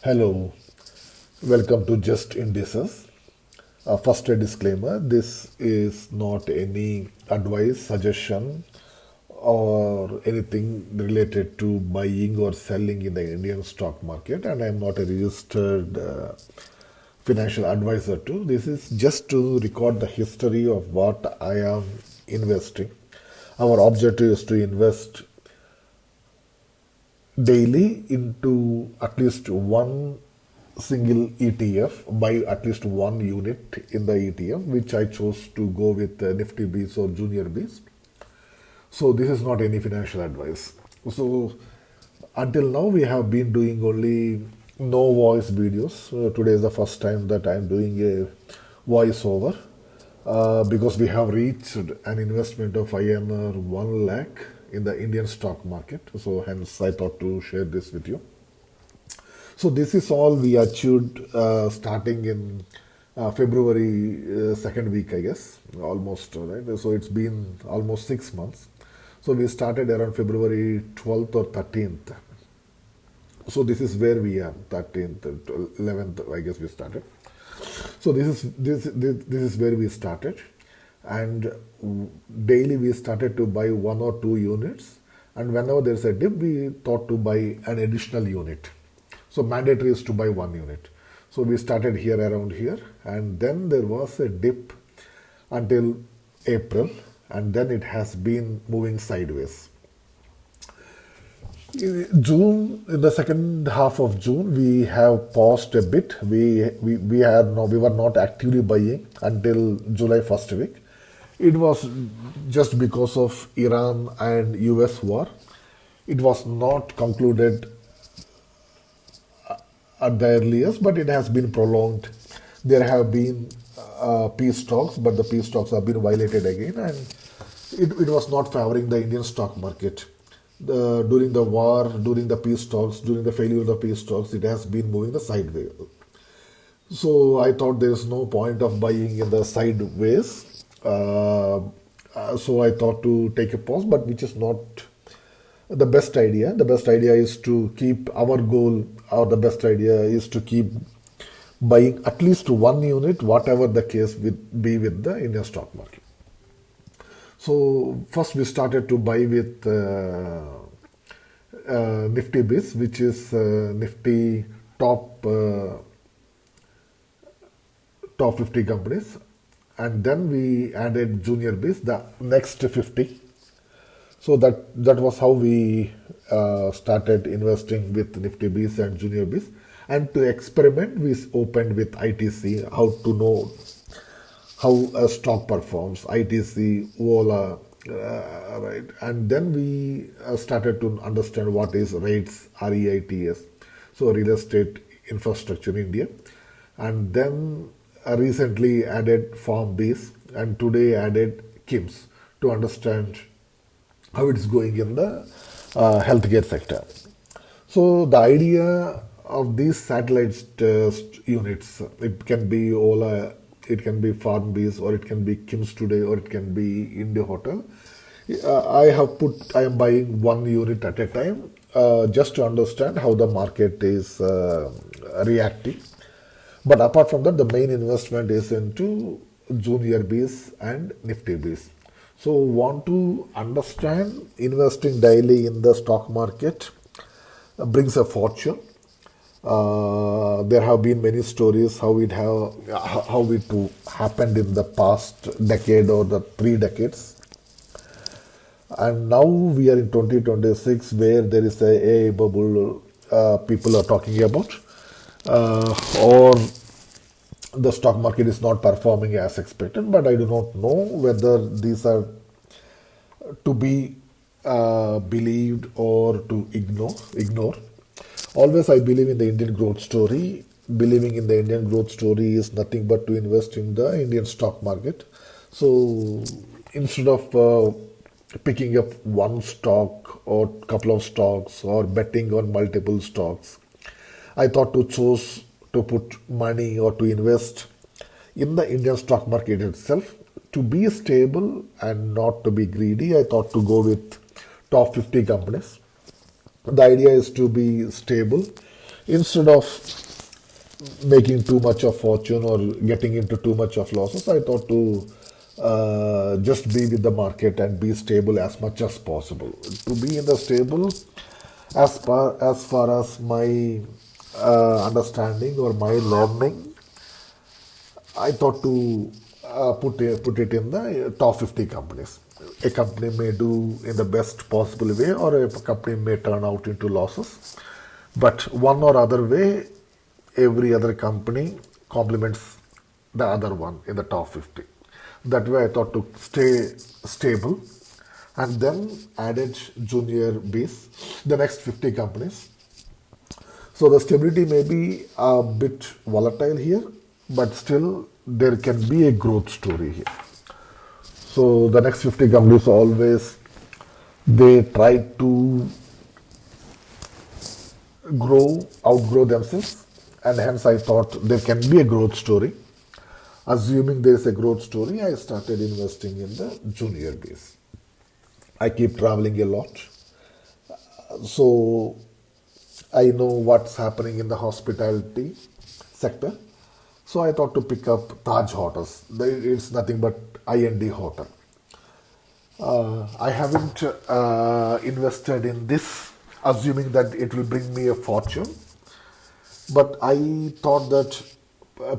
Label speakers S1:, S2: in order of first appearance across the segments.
S1: Hello, welcome to Just Indices. First, a disclaimer, this is not any advice, suggestion, or anything related to buying or selling in the Indian stock market, and I am not a registered financial advisor too. This is just to record the history of what I am investing. Our objective is to invest daily into at least one single ETF, buy at least one unit in the ETF, which I chose to go with Nifty Bs or Junior Bs. So this is not any financial advice. So until now we have been doing only no voice videos. Today is the first time that I am doing a voiceover because we have reached an investment of INR 1 lakh in the Indian stock market. So hence I thought to share this with you. So this is all we achieved starting in February second week, I guess, almost, right? So it's been almost 6 months. So we started around February 12th or 13th. So this is where we are, 13th, 11th, I guess we started. So this is where we started, and daily we started to buy one or two units, and whenever there's a dip, we thought to buy an additional unit. So mandatory is to buy one unit. So we started here around here, and then there was a dip until April, and then it has been moving sideways. In June, in the second half of June, we have paused a bit. We were not actively buying until July first week. It was just because of Iran and US war. It was not concluded at the earliest, but it has been prolonged. There have been peace talks, but the peace talks have been violated again, and it was not favoring the Indian stock market. During the war, during the peace talks, during the failure of the peace talks, it has been moving the sideways. So I thought there is no point of buying in the sideways. So I thought to take a pause, but which is not the best idea. The best idea is to keep our goal, or the best idea is to keep buying at least one unit, whatever the case be with the Indian stock market. So first we started to buy with Nifty Biz, which is Nifty top 50 companies, and then we added Junior Biz, the next 50. So that was how we started investing with Nifty Biz and Junior Biz. And to experiment, we opened with ITC, how to know how a stock performs, ITC, Ola, right? And then we started to understand what is REITs, REITs, so Real Estate Infrastructure in India. And then recently added Farm Base, and today added KIMS to understand how it's going in the healthcare sector. So the idea of these satellite units, it can be Ola, it can be Farm Base, or it can be KIMS today, or it can be India Hotel. I am buying one unit at a time just to understand how the market is reacting. But apart from that, the main investment is into Junior Base and Nifty Base. So want to understand investing daily in the stock market brings a fortune. There have been many stories how it happened in the past decade or the 3 decades, and now we are in 2026 where there is a AI bubble people are talking about, or the stock market is not performing as expected. But I do not know whether these are to be believed or to ignore. Always I believe in the Indian growth story. Believing in the Indian growth story is nothing but to invest in the Indian stock market. So instead of picking up one stock or couple of stocks or betting on multiple stocks, I thought to choose to put money or to invest in the Indian stock market itself, to be stable and not to be greedy. I thought to go with top 50 companies. The idea is to be stable, Instead of making too much of fortune or getting into too much of losses, I thought to just be with the market and be stable as much as possible. To be in the stable, as far as my understanding or my learning, I thought to put it in the top 50 companies. A company may do in the best possible way, or a company may turn out into losses. But one or other way, every other company complements the other one in the top 50. That way, I thought to stay stable and then added junior Bs, the next 50 companies. So the stability may be a bit volatile here, but still there can be a growth story here. So the next 50 companies always they try to outgrow themselves, and hence I thought there can be a growth story. Assuming there is a growth story, I started investing in the junior base. I keep traveling a lot, so I know what's happening in the hospitality sector. So I thought to pick up Taj Hotels. It's nothing but IND hotel. I haven't invested in this assuming that it will bring me a fortune, but I thought that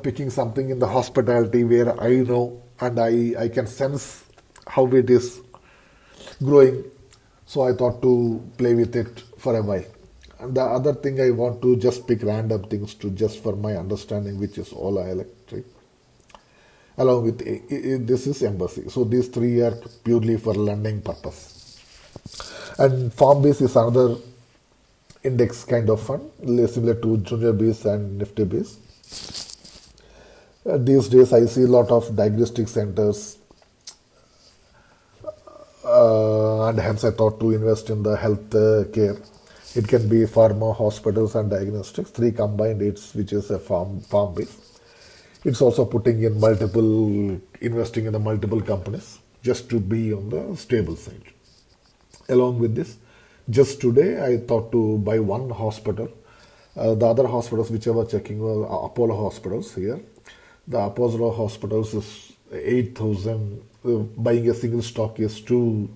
S1: picking something in the hospitality where I know and I can sense how it is growing, so I thought to play with it for a while. And the other thing, I want to just pick random things to just for my understanding, which is Ola Electric, along with this is Embassy. So these three are purely for learning purpose. And Farm Base is another index kind of fund, similar to Junior Base and Nifty Base. These days, I see a lot of diagnostic centers, and hence I thought to invest in the health care. It can be pharma, hospitals, and diagnostics. Three combined, which is a farm base. It's also putting in investing in the multiple companies just to be on the stable side. Along with this, just today I thought to buy one hospital. The other hospitals which I was checking were Apollo hospitals here. The Apollo hospitals is 8,000. Buying a single stock is too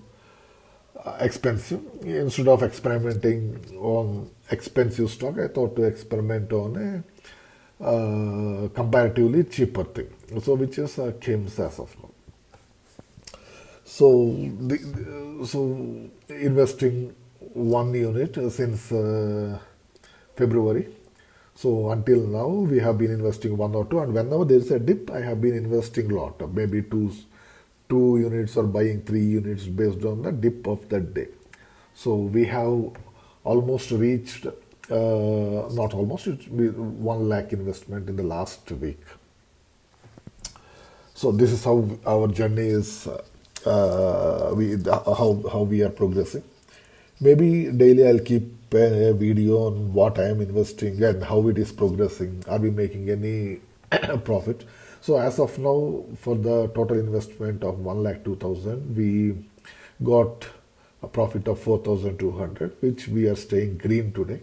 S1: expensive. Instead of experimenting on expensive stock, I thought to experiment on a comparatively cheaper thing. So which is KIMS as of now. So investing one unit since February. So until now we have been investing one or two, and whenever there is a dip, I have been investing a lot, maybe two units or buying 3 units based on the dip of that day. So we have almost reached, not almost, it's 1 lakh investment in the last week. So this is how our journey is, how we are progressing. Maybe daily I'll keep a video on what I am investing and how it is progressing. Are we making any profit? So as of now, for the total investment of 1,02,000, we got a profit of 4,200, which we are staying green today,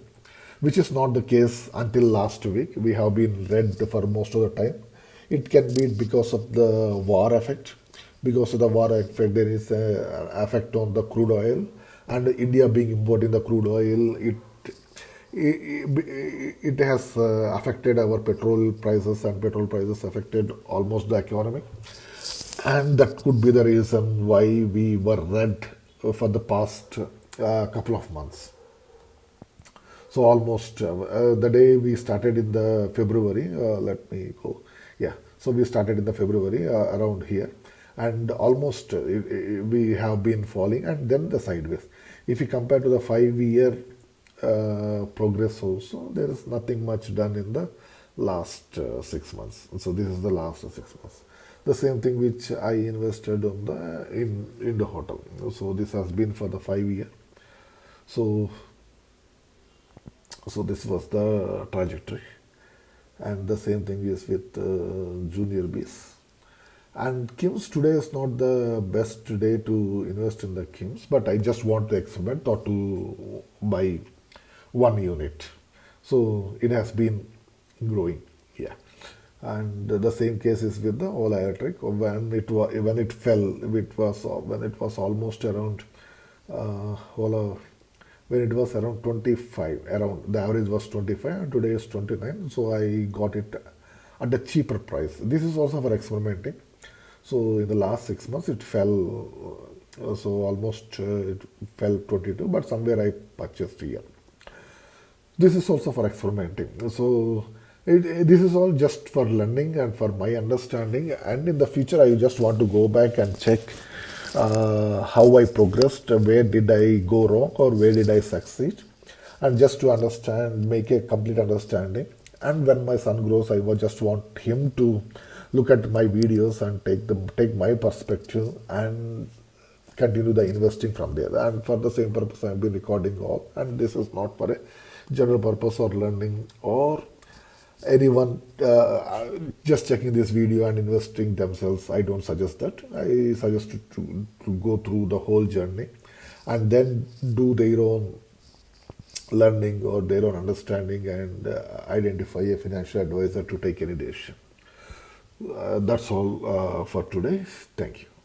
S1: which is not the case until last week. We have been red for most of the time. It can be because of the war effect. Because of the war effect, there is an effect on the crude oil, and India being importing the crude oil, it has affected our petrol prices, and petrol prices affected almost the economy, and that could be the reason why we were red for the past couple of months. So almost the day we started in the February, let me go, yeah, so we started in the February around here, and almost we have been falling, and then the sideways. If you compare to the 5-year progress also, there is nothing much done in the last 6 months. So this is the last 6 months. The same thing which I invested on in the hotel. So this has been for the 5-year. So this was the trajectory, and the same thing is with junior Bs. And KIMS today is not the best day to invest in the KIMS, but I just want to experiment or to buy one unit. So it has been growing. Yeah. And the same case is with the Ola Electric. When it fell, when it was almost around Ola, when it was around 25, around the average was 25 and today is 29. So I got it at a cheaper price. This is also for experimenting. So in the last 6 months it fell, so almost it fell 22, but somewhere I purchased here. This is also for experimenting. So this is all just for learning and for my understanding. And in the future, I just want to go back and check how I progressed, where did I go wrong or where did I succeed, and just to understand, make a complete understanding. And when my son grows, I would just want him to look at my videos and take my perspective and continue the investing from there. And for the same purpose, I've been recording all. And this is not for a general purpose or learning or anyone just checking this video and investing themselves. I don't suggest that. I suggest to go through the whole journey and then do their own learning or their own understanding and identify a financial advisor to take any decision. That's all for today. Thank you.